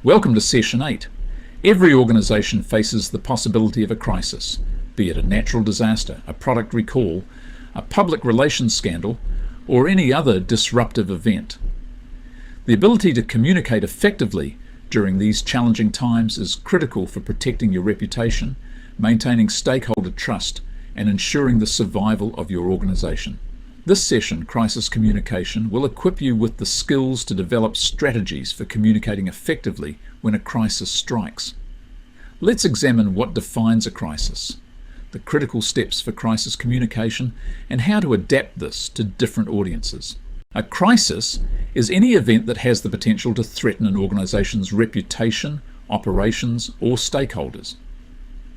Welcome to Session 8. Every organisation faces the possibility of a crisis, be it a natural disaster, a product recall, a public relations scandal, or any other disruptive event. The ability to communicate effectively during these challenging times is critical for protecting your reputation, maintaining stakeholder trust, and ensuring the survival of your organisation. This session, Crisis Communication, will equip you with the skills to develop strategies for communicating effectively when a crisis strikes. Let's examine what defines a crisis, the critical steps for crisis communication, and how to adapt this to different audiences. A crisis is any event that has the potential to threaten an organisation's reputation, operations, or stakeholders.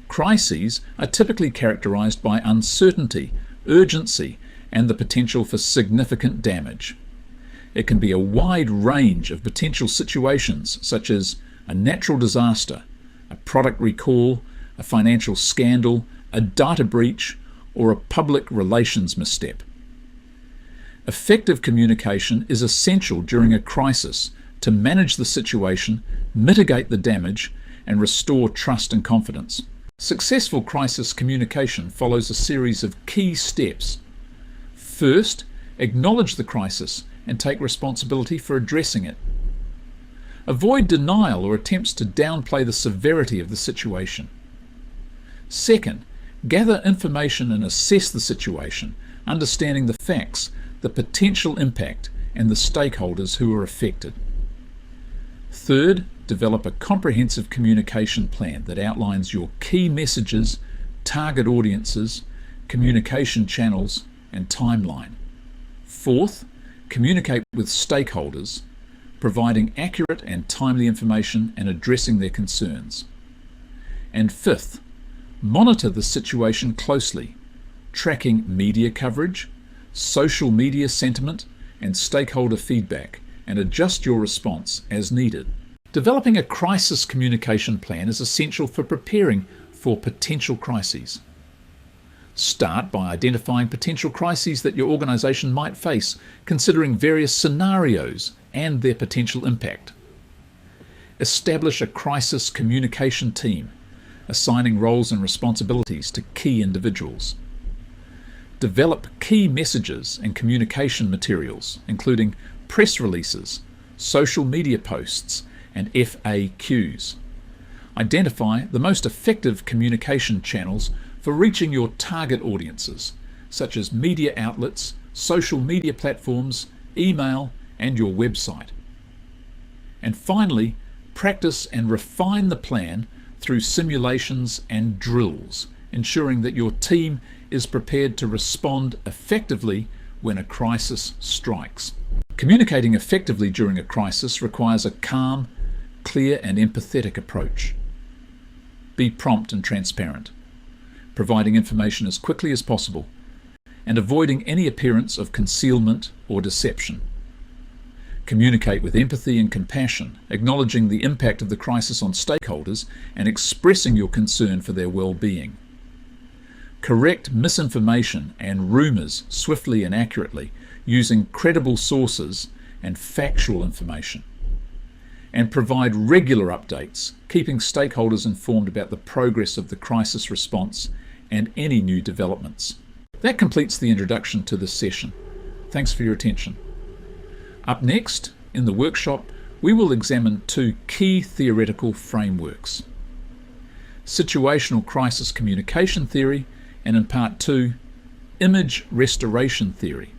Crises are typically characterised by uncertainty, urgency, and the potential for significant damage. It can be a wide range of potential situations, such as a natural disaster, a product recall, a financial scandal, a data breach, or a public relations misstep. Effective communication is essential during a crisis to manage the situation, mitigate the damage, and restore trust and confidence. Successful crisis communication follows a series of key steps. First, acknowledge the crisis and take responsibility for addressing it. Avoid denial or attempts to downplay the severity of the situation. Second, gather information and assess the situation, understanding the facts, the potential impact, and the stakeholders who are affected. Third, develop a comprehensive communication plan that outlines your key messages, target audiences, communication channels, and timeline. Fourth, communicate with stakeholders, providing accurate and timely information and addressing their concerns. And fifth, monitor the situation closely, tracking media coverage, social media sentiment, and stakeholder feedback, and adjust your response as needed. Developing a crisis communication plan is essential for preparing for potential crises. Start by identifying potential crises that your organisation might face, considering various scenarios and their potential impact. Establish a crisis communication team, assigning roles and responsibilities to key individuals. Develop key messages and communication materials, including press releases, social media posts, and FAQs. Identify the most effective communication channels for reaching your target audiences, such as media outlets, social media platforms, email, and your website. And finally, practice and refine the plan through simulations and drills, ensuring that your team is prepared to respond effectively when a crisis strikes. Communicating effectively during a crisis requires a calm, clear, and empathetic approach. Be prompt and transparent, providing information as quickly as possible, and avoiding any appearance of concealment or deception. Communicate with empathy and compassion, acknowledging the impact of the crisis on stakeholders and expressing your concern for their well-being. Correct misinformation and rumours swiftly and accurately, using credible sources and factual information. And provide regular updates, keeping stakeholders informed about the progress of the crisis response and any new developments. That completes the introduction to this session. Thanks for your attention. Up next, in the workshop, we will examine two key theoretical frameworks: situational crisis communication theory, and in part 2, image restoration theory.